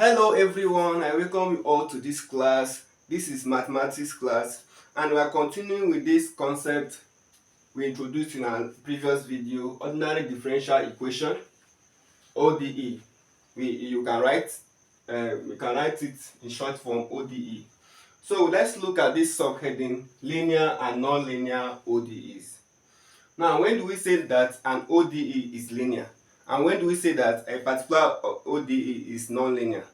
Hello everyone, I welcome you all to this class. This is mathematics class and we are continuing with this concept we introduced in our previous video, ordinary differential equation, ODE. You can write it in short form ODE. So let's look at this subheading, linear and non-linear ODEs. Now, when do we say that an ODE is linear? And when do we say that a particular ODE is non-linear?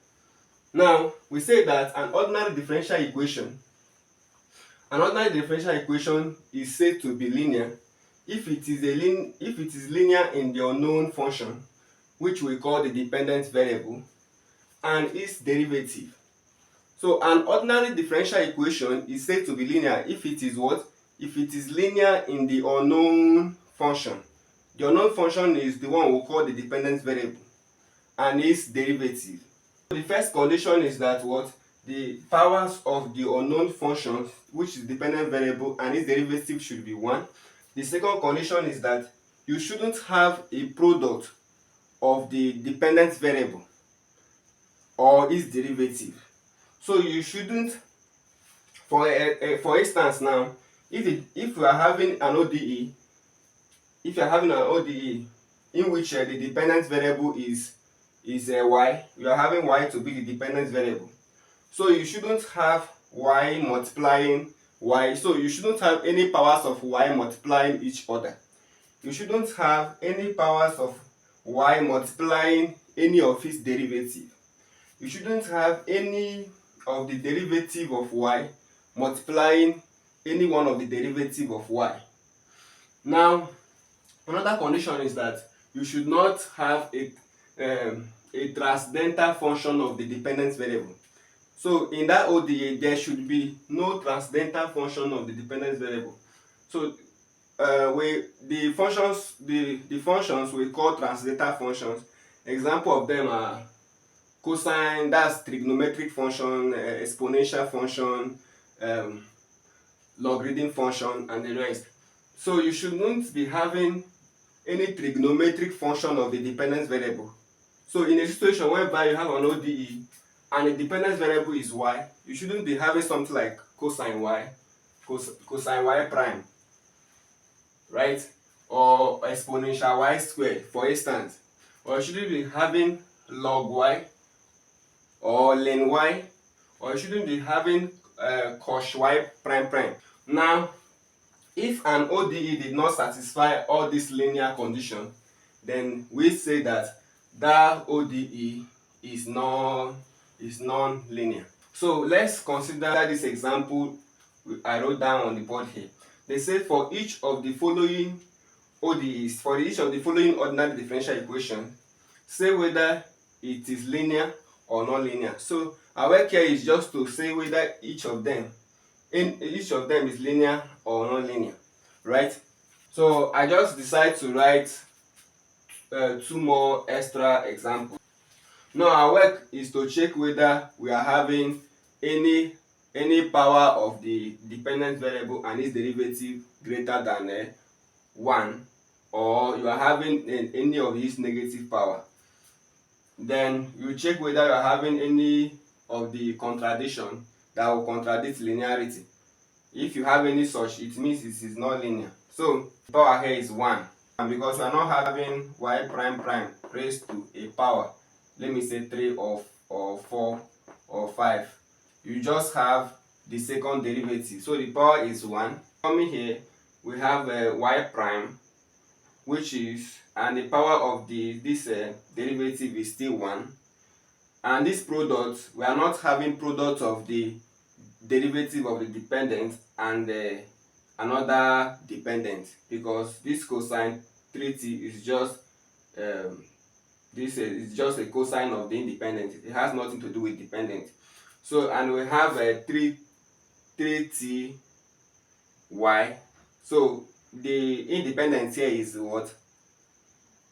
Now, we say that an ordinary differential equation is said to be linear if it is linear in the unknown function, which we call the dependent variable, and its derivative. So an ordinary differential equation is said to be linear if it is what? If it is linear in the unknown function. The unknown function is the one we call the dependent variable and its derivative. The first condition is that what? The powers of the unknown function, which is dependent variable, and its derivative should be 1. The second condition is that you shouldn't have a product of the dependent variable or its derivative. So you shouldn't, for instance now, if you are having an ODE, in which the dependent variable is y, you are having y to be the dependent variable. So you shouldn't have y multiplying y. So you shouldn't have any powers of y multiplying each other. You shouldn't have any powers of y multiplying any of its derivative. You shouldn't have any of the derivative of y multiplying any one of the derivative of y. Now, another condition is that you should not have a transcendental function of the dependent variable. So in that ODE, there should be no transcendental function of the dependent variable. So the functions we call transcendental functions. Example of them are cosine, that's trigonometric function, exponential function, logarithm function, and the rest. So you shouldn't be having any trigonometric function of the dependent variable. So in a situation whereby you have an ODE and the dependent variable is y, you shouldn't be having something like cosine y, cosine y prime, right? Or exponential y squared, for instance. Or you shouldn't be having log y or len y, or you shouldn't be having cos y prime prime. Now, if an ODE did not satisfy all these linear conditions, then we say that ODE is non-linear. So let's consider this example I wrote down on the board here. They say for each of the following ODEs, for each of the following ordinary differential equations, say whether it is linear or non-linear. So our work here is just to say whether each of them is linear or non-linear, right? So I just decided to write 2 more extra examples. Now our work is to check whether we are having any power of the dependent variable and its derivative greater than 1, or you are having any of its negative power. Then you check whether you are having any of the contradiction that will contradict linearity. If you have any such, it means it is not linear. So the power here is 1, and because we are not having y prime prime raised to a power, let me say 3 or 4 or 5, you just have the second derivative. So the power is 1. Coming here, we have y prime, which is, and the power of this derivative is still 1. And this product, we are not having product of the derivative of the dependent and another dependent, because this cosine 3t is just this is just a cosine of the independent. It has nothing to do with dependent. So, and we have 3t y. So the independence here is what?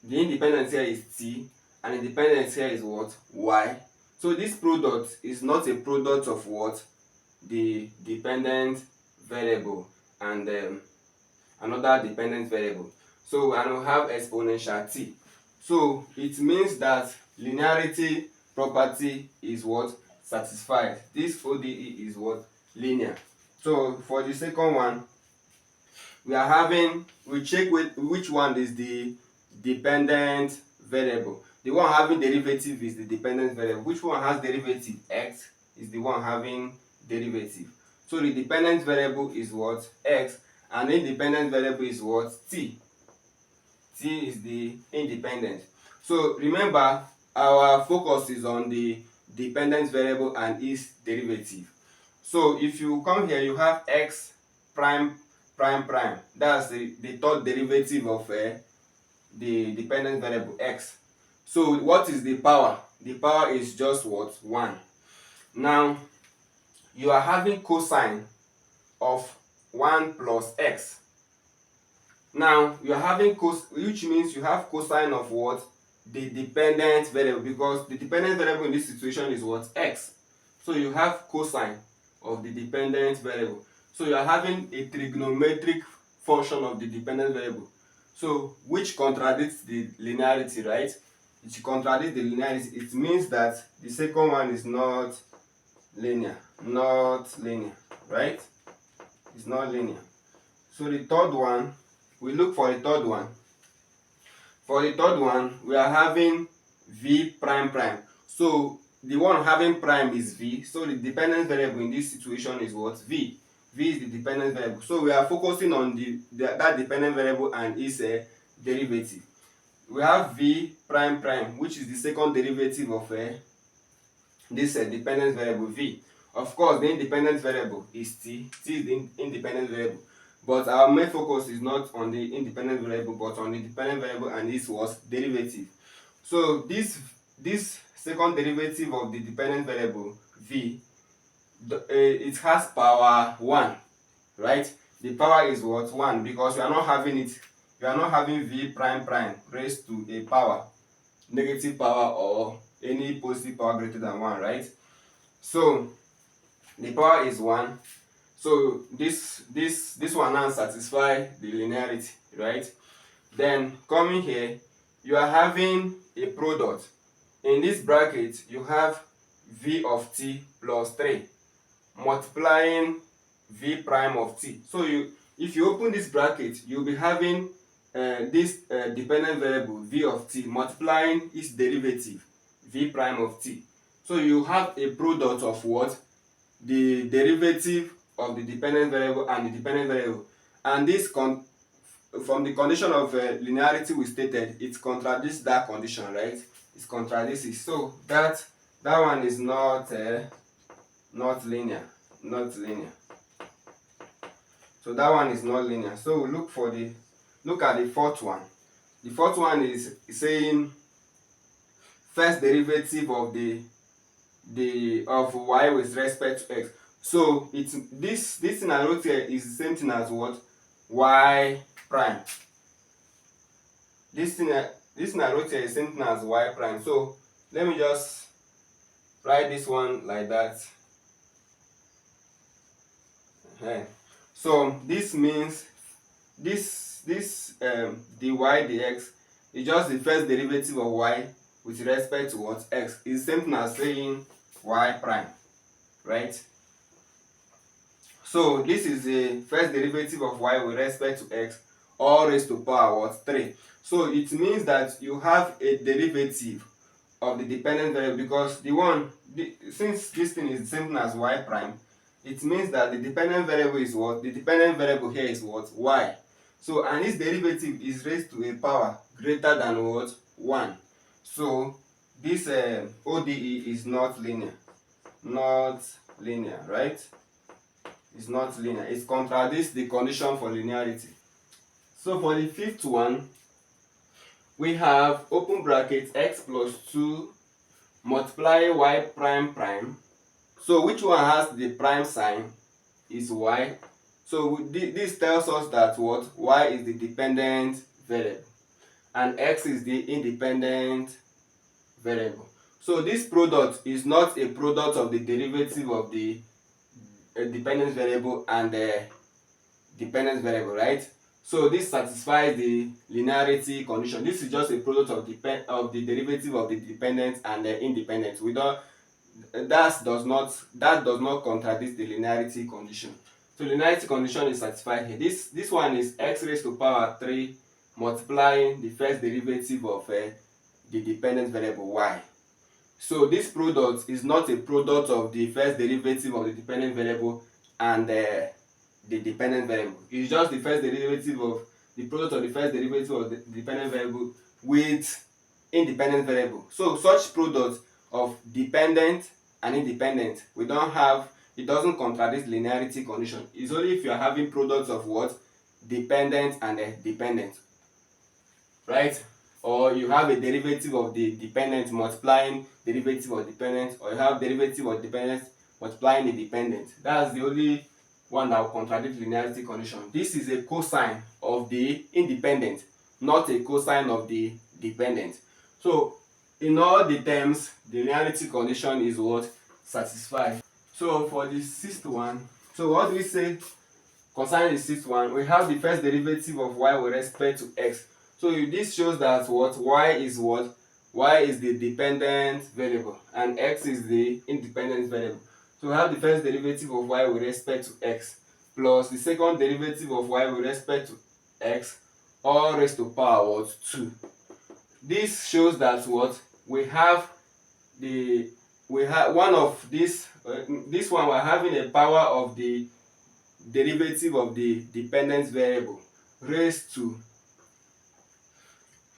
The independence here is t, and the dependence here is what? Y. So this product is not a product of what? The dependent variable and another dependent variable. So, and we have exponential t. So it means that linearity property is what? Satisfied. This ODE is what? Linear. So for the second one, we check which one is the dependent variable. The one having derivative is the dependent variable. Which one has derivative? X is the one having derivative. So the dependent variable is what? X, and the independent variable is what? T. T is the independent. So remember, our focus is on the dependent variable and its derivative. So if you come here, you have x prime prime prime. That's the third derivative of the dependent variable x. So what is the power? The power is just what? 1. Now you are having cosine of 1 plus x. Now you are having which means you have cosine of what? The dependent variable, because the dependent variable in this situation is what? X. So you have cosine of the dependent variable. So you are having a trigonometric function of the dependent variable. So which contradicts the linearity, right? It contradicts the linearity. It means that the second one is not linear. Not linear, right? It's not linear. So the third one, we look for the third one. For the third one, we are having v prime prime. So the one having prime is v. So the dependent variable in this situation is what? V. V is the dependent variable. So we are focusing on that dependent variable and its derivative. We have v prime prime, which is the second derivative of this dependent variable v. Of course, the independent variable is t. T is the independent variable. But our main focus is not on the independent variable, but on the dependent variable and its was derivative. So this second derivative of the dependent variable v, it has power 1, right? The power is what? 1, because we are not having it. We are not having v prime prime raised to a power, negative power or any positive power greater than 1, right? So the power is 1. So this one now satisfy the linearity, right? Then coming here, you are having a product. In this bracket, you have v of t plus 3 multiplying v prime of t. So if you open this bracket, you'll be having this dependent variable v of t multiplying its derivative v prime of t. So you have a product of what? The derivative of the dependent variable and the dependent variable, and this from the condition of linearity we stated, it contradicts that condition, right? It contradicts it. So that one is not linear. So that one is not linear. So we look at the fourth one. The fourth one is saying first derivative of of y with respect to x. So it's this thing I wrote here is the same thing as what? Y prime. This thing I wrote here is the same thing as y prime. So let me just write this one like that. Okay. So this means this dy dx is just the first derivative of y with respect to what? X. It's the same thing as saying y prime, right? So this is the first derivative of y with respect to x, all raised to power what? 3. So it means that you have a derivative of the dependent variable, because since this thing is the same thing as y prime, it means that the dependent variable is what? The dependent variable here is what? Y. So and its derivative is raised to a power greater than what? 1. So this ODE is not linear. Not linear, right? It's not linear. It contradicts the condition for linearity. So for the fifth one, we have open bracket x plus 2 multiply y prime prime. So which one has the prime sign? Is y. So this tells us that what? Y is the dependent variable and x is the independent variable. So this product is not a product of the derivative of the dependent variable and the dependent variable, right? So this satisfies the linearity condition. This is just a product of the derivative of the dependent and the independent. We don't that does not contradict the linearity condition. So linearity condition is satisfied here. This one is x raised to power 3 multiplying the first derivative of the dependent variable y. So this product is not a product of the first derivative of the dependent variable and the dependent variable. It's just the first derivative of the product of the first derivative of the dependent variable with independent variable. So such product of dependent and independent, we don't have, it doesn't contradict linearity condition. It's only if you are having products of what? Dependent and dependent, right? Or you have a derivative of the dependent multiplying derivative of dependent, or you have derivative of dependent multiplying the dependent. That's the only one that will contradict linearity condition. This is a cosine of the independent, not a cosine of the dependent. So in all the terms, the linearity condition is what? Satisfied. So for the sixth one, so what do we say concerning the sixth one? We have the first derivative of y with respect to x. So this shows that what? Y is what? Y is the dependent variable and x is the independent variable. So we have the first derivative of y with respect to x plus the second derivative of y with respect to x all raised to power what? 2. This shows that what? We have one of this one we're having a power of the derivative of the dependent variable raised to,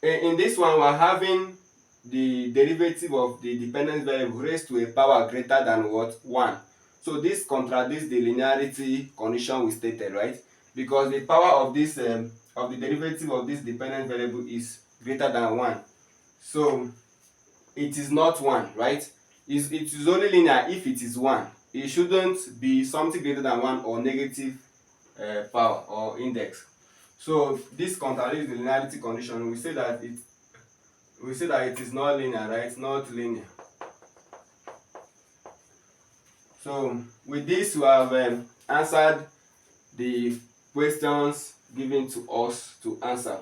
in this one we're having the derivative of the dependent variable raised to a power greater than what? 1. So this contradicts the linearity condition we stated, right? Because the power of this of the derivative of this dependent variable is greater than 1. So it is not 1, right? It is only linear if it is 1. It shouldn't be something greater than 1 or negative power or index. So this contradicts the linearity condition. We say that it is not linear, right? It's not linear. So with this we have answered the questions given to us to answer.